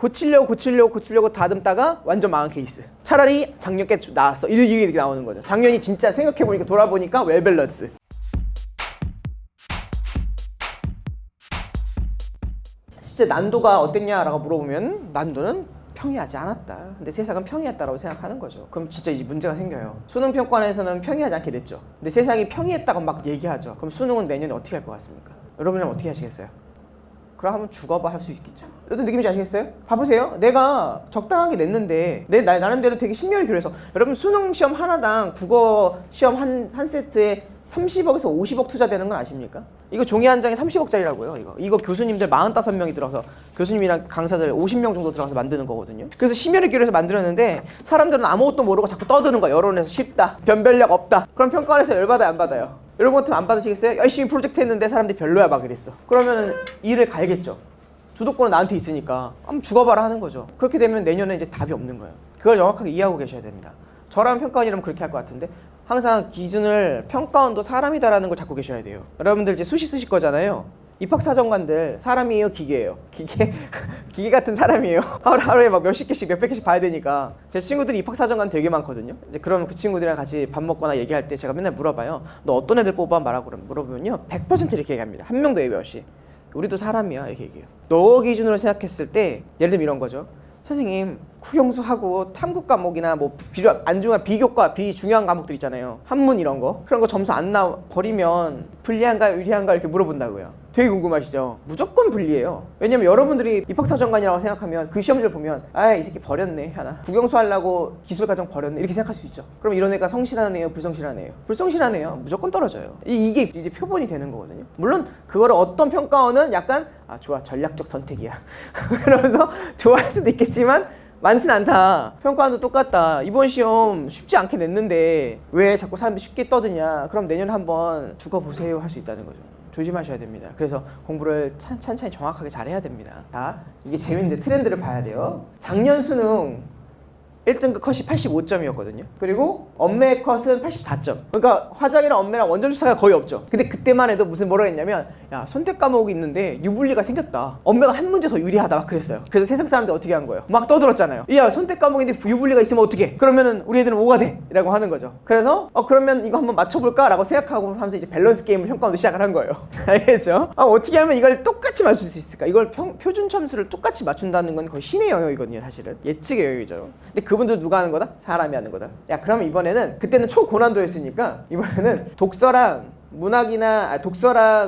고치려고 다듬다가 완전 망한 케이스. 차라리 작년 게 나았어. 이게 나오는 거죠. 작년이 진짜 생각해보니까 돌아보니까 웰밸런스. 진짜 난도가 어땠냐라고 물어보면 난도는 평이하지 않았다. 근데 세상은 평이했다라고 생각하는 거죠. 그럼 진짜 이제 문제가 생겨요. 수능 평가원에서는 평이하지 않게 됐죠. 근데 세상이 평이했다고 막 얘기하죠. 그럼 수능은 내년에 어떻게 할 것 같습니까? 여러분은 어떻게 하시겠어요? 그럼 한번 죽어봐 할 수 있겠죠. 어떤 느낌인지 아시겠어요? 봐보세요. 내가 적당하게 냈는데 나름대로 되게 신경을 기울여서 여러분 수능 시험 하나당 국어 시험 한 세트에 30억에서 50억 투자되는 건 아십니까? 이거 종이 한 장에 30억짜리라고요. 이거 교수님들 45명이 들어서 교수님이랑 강사들 50명 정도 들어가서 만드는 거거든요. 그래서 심혈을 기울여서 만들었는데 사람들은 아무것도 모르고 자꾸 떠드는 거야. 여론에서 쉽다, 변별력 없다. 그럼 평가원에서 열받아요, 안 받아요? 여러분 같으면 안 받으시겠어요? 열심히 프로젝트 했는데 사람들이 별로야 막 이랬어. 그러면은 일을 갈겠죠. 주도권은 나한테 있으니까 한번 죽어봐라 하는 거죠. 그렇게 되면 내년에 이제 답이 없는 거예요. 그걸 정확하게 이해하고 계셔야 됩니다. 저라면 평가원이라면 그렇게 할 것 같은데 항상 기준을 평가원도 사람이다라는 걸 잡고 계셔야 돼요. 여러분들 이제 수시 쓰실 거잖아요. 입학사정관들 사람이에요, 기계예요? 기계 같은 사람이에요. 하루에 막 몇십 개씩 몇백 개씩 봐야 되니까. 제 친구들이 입학사정관 되게 많거든요. 이제 그럼 그 친구들이랑 같이 밥 먹거나 얘기할 때 제가 맨날 물어봐요. 너 어떤 애들 뽑아? 말하고 물어보면요 100% 이렇게 얘기합니다. 한 명도 예외 없이. 우리도 사람이야 이렇게 얘기해요. 너 기준으로 생각했을 때 예를 들면 이런 거죠. 선생님 국영수하고 탐구 과목이나 뭐 안중한 비교과 비중요한 과목들 있잖아요. 한문 이런 거 그런 거 점수 안 나와 버리면 불리한가 유리한가 이렇게 물어본다고요. 되게 궁금하시죠? 무조건 불리해요. 왜냐면 여러분들이 입학사정관이라고 생각하면 그 시험지를 보면 아 이 새끼 버렸네 하나 국영수 하려고 기술과정 버렸네 이렇게 생각할 수 있죠. 그럼 이런 애가 성실한 애예요, 불성실한 애예요? 불성실한 애예요. 무조건 떨어져요. 이게 이제 표본이 되는 거거든요. 물론 그거를 어떤 평가원은 약간 아 좋아 전략적 선택이야 그러면서 좋아할 수도 있겠지만 많진 않다. 평가원도 똑같다. 이번 시험 쉽지 않게 냈는데 왜 자꾸 사람들이 쉽게 떠드냐. 그럼 내년에 한번 죽어보세요 할 수 있다는 거죠. 조심하셔야 됩니다. 그래서 공부를 찬찬히 정확하게 잘해야 됩니다. 자, 이게 재밌는데 트렌드를 봐야 돼요. 작년 수능 1등급 컷이 85점이었거든요. 그리고 엄매 컷은 84점. 그러니까 화작이랑 엄매랑 원점 차가 거의 없죠. 근데 그때만 해도 뭐라 했냐면 야 선택 과목이 있는데 유불리가 생겼다. 엄매가 한 문제 더 유리하다 막 그랬어요. 그래서 세상 사람들 어떻게 한 거예요? 막 떠들었잖아요. 야 선택 과목인데 유불리가 있으면 어떡해? 그러면은 우리 애들은 뭐가 돼? 라고 하는 거죠. 그래서 그러면 이거 한번 맞춰볼까? 라고 생각하고 하면서 이제 밸런스 게임을 평가원도 시작을 한 거예요. 알겠죠? 어떻게 하면 이걸 똑같이 맞출 수 있을까? 이걸 표준 점수를 똑같이 맞춘다는 건 거의 신의 영역이거든요. 사실은 예측의 영역이죠. 근데 그분들 누가 하는 거다? 사람이 하는 거다. 야 그러면 이번에는 그때는 초고난도였으니까 이번에는 독서랑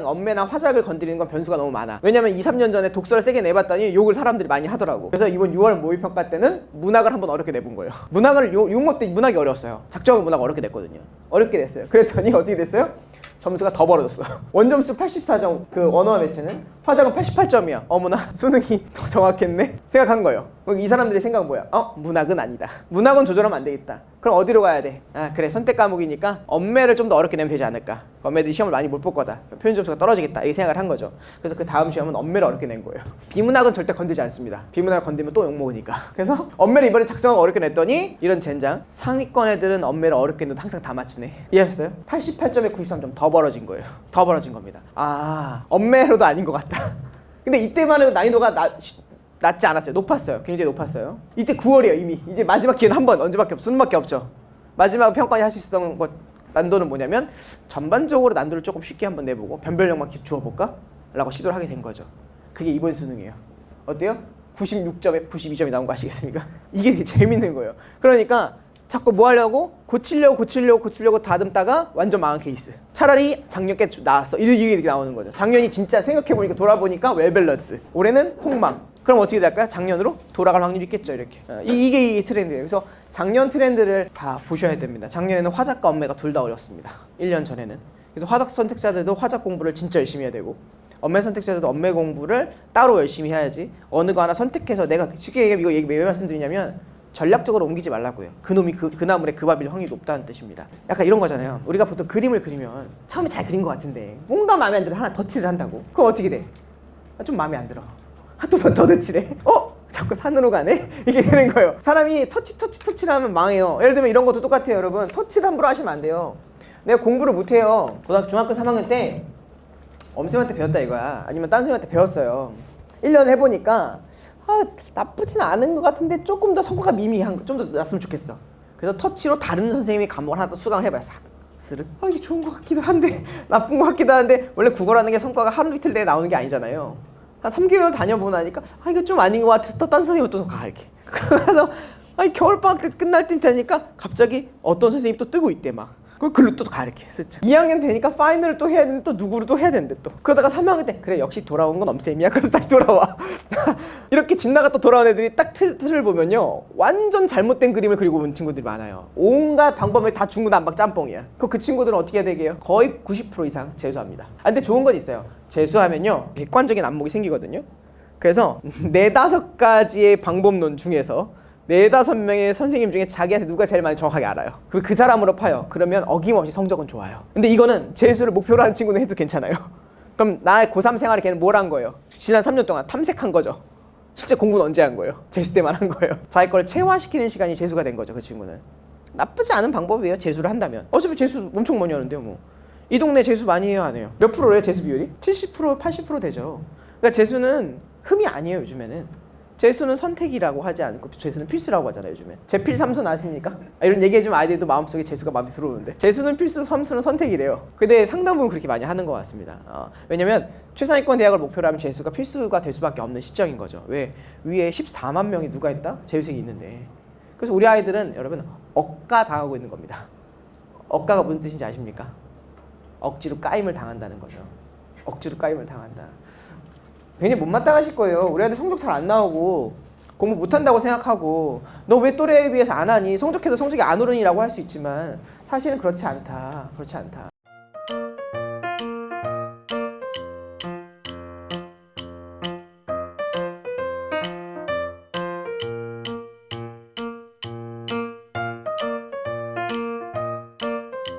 엄매나 화작을 건드리는 건 변수가 너무 많아. 왜냐면 2-3년 전에 독서를 세게 내봤더니 욕을 사람들이 많이 하더라고. 그래서 이번 6월 모의평가 때는 문학을 한번 어렵게 내본 거예요. 문학을 6모 때 문학이 어려웠어요. 작정하고 문학 어렵게 냈거든요. 어렵게 냈어요. 그랬더니 어떻게 됐어요? 점수가 더 벌어졌어. 원점수 84점 그 언어 매체는 화작은 88점이야. 어머나 수능이 더 정확했네 생각한 거예요. 이 사람들의 생각은 뭐야? 문학은 아니다. 문학은 조절하면 안 되겠다. 그럼 어디로 가야 돼? 그래 선택 과목이니까 엄매를 좀 더 어렵게 내면 되지 않을까. 엄매들이 시험을 많이 못 볼 거다. 표준 점수가 떨어지겠다. 이렇게 생각을 한 거죠. 그래서 그 다음 시험은 엄매를 어렵게 낸 거예요. 비문학은 절대 건들지 않습니다. 비문학을 건들면 또 욕먹으니까. 그래서 엄매를 이번에 작정하고 어렵게 냈더니 이런 젠장. 상위권 애들은 엄매를 어렵게 내도 항상 다 맞추네. 이해하셨어요? 88점에 93점 더 벌어진 거예요. 더 벌어진 겁니다. 엄매로도 아닌 것 같다. 근데 이때만 해도 난이도가 낮지 않았어요. 높았어요. 굉장히 높았어요. 이때 9월이에요 이미. 이제 마지막 기회는 한 번 언제밖에 없어. 수능밖에 없죠. 마지막 평가원이 할 수 있었던 것 난도는 뭐냐면 전반적으로 난도를 조금 쉽게 한번 내보고 변별력만 주어볼까? 라고 시도를 하게 된 거죠. 그게 이번 수능이에요. 어때요? 96점에 92점이 나온 거 아시겠습니까? 이게 되게 재밌는 거예요. 그러니까 자꾸 뭐 하려고? 고치려고 다듬다가 완전 망한 케이스. 차라리 작년 게 나았어. 이게 나오는 거죠. 작년이 진짜 생각해보니까 돌아보니까 웰밸런스. 올해는 폭망. 그럼 어떻게 될까요? 작년으로 돌아갈 확률이 있겠죠. 이렇게. 이게 트렌드예요. 그래서 작년 트렌드를 다 보셔야 됩니다. 작년에는 화작과 엄매가 둘 다 어렵습니다. 1년 전에는. 그래서 화작 선택자들도 화작 공부를 진짜 열심히 해야 되고 엄매 선택자들도 엄매 공부를 따로 열심히 해야지 어느 거 하나 선택해서 내가 쉽게 얘기하면 이거 얘기 왜 말씀드리냐면 전략적으로 옮기지 말라고요. 그놈이 그 나물에 그 밥일 확률이 높다는 뜻입니다. 약간 이런 거잖아요. 우리가 보통 그림을 그리면 처음에 잘 그린 것 같은데 뭔가 마음에 안 들어 하나 덧칠을 한다고. 그럼 어떻게 돼? 좀 마음에 안 들어. 또 더 덧칠해. 자꾸 산으로 가네? 이게 되는 거예요. 사람이 터치를 하면 망해요. 예를 들면 이런 것도 똑같아요. 여러분 터치를 함부로 하시면 안 돼요. 내가 공부를 못해요. 중학교 3학년 때 엄쌤한테 배웠다 이거야. 아니면 딴 쌤한테 배웠어요. 1년 해보니까 나쁘진 않은 것 같은데 조금 더 성과가 미미한 좀 더 났으면 좋겠어. 그래서 터치로 다른 선생님이 과목을 하나 더 수강을 해봐요. 싹 스르륵. 이게 좋은 것 같기도 한데 나쁜 것 같기도 한데 원래 국어라는 게 성과가 하루 이틀 내에 나오는 게 아니잖아요. 한 3개월 다녀보고 나니까 이거 좀 아닌 것 같아서 또 딴 선생님을 또 가 이렇게. 그래서 겨울방학 때 끝날 쯤 되니까 갑자기 어떤 선생님이 또 뜨고 있대 막. 그걸 글로 또 가 이렇게 쓰죠. 2학년 되니까 파이널을 또 해야 되는데 또 누구를 또 해야 되는데 또 그러다가 3학년 때 그래 역시 돌아온 건 엄쌤이야. 그래서 다시 돌아와. 이렇게 집 나갔다 돌아온 애들이 딱 틀을 보면요 완전 잘못된 그림을 그리고 온 친구들이 많아요. 온갖 방법에 다 중구난방 짬뽕이야. 그 친구들은 어떻게 해야 되게요? 거의 90% 이상 재수합니다. 근데 좋은 건 있어요. 재수하면요 객관적인 안목이 생기거든요. 그래서 4-5가지의 방법론 중에서 4-5명의 선생님 중에 자기한테 누가 제일 많이 정확하게 알아요. 그 사람으로 파요. 그러면 어김없이 성적은 좋아요. 근데 이거는 재수를 목표로 하는 친구는 해도 괜찮아요. 그럼 나의 고3 생활에 걔는 뭘 한 거예요? 지난 3년 동안 탐색한 거죠. 실제 공부는 언제 한 거예요? 재수 때만 한 거예요. 자기 걸 체화시키는 시간이 재수가 된 거죠. 그 친구는. 나쁘지 않은 방법이에요. 재수를 한다면. 어차피 재수 엄청 많이 하는데요. 뭐. 이 동네 재수 많이 해요? 안 해요? 몇 프로예요? 재수 비율이? 70%, 80% 되죠. 그러니까 재수는 흠이 아니에요. 요즘에는. 재수는 선택이라고 하지 않고 재수는 필수라고 하잖아요. 요즘에. 재필 삼수 나십니까? 이런 얘기해주면 아이들도 마음속에 재수가 마음에 들어오는데 재수는 필수, 삼수는 선택이래요. 근데 상당부분 그렇게 많이 하는 것 같습니다. 왜냐면 최상위권 대학을 목표로 하면 재수가 필수가 될 수밖에 없는 시점인 거죠. 왜? 위에 14만 명이 누가 있다? 재수생이 있는데. 그래서 우리 아이들은 여러분 억가 당하고 있는 겁니다. 억가가 무슨 뜻인지 아십니까? 억지로 까임을 당한다는 거죠. 억지로 까임을 당한다. 굉장히 못마땅하실 거예요. 우리 아이들 성적 잘 안 나오고 공부 못한다고 생각하고 너 왜 또래에 비해서 안 하니? 성적해도 성적이 안 오르니라고 할 수 있지만 사실은 그렇지 않다. 그렇지 않다.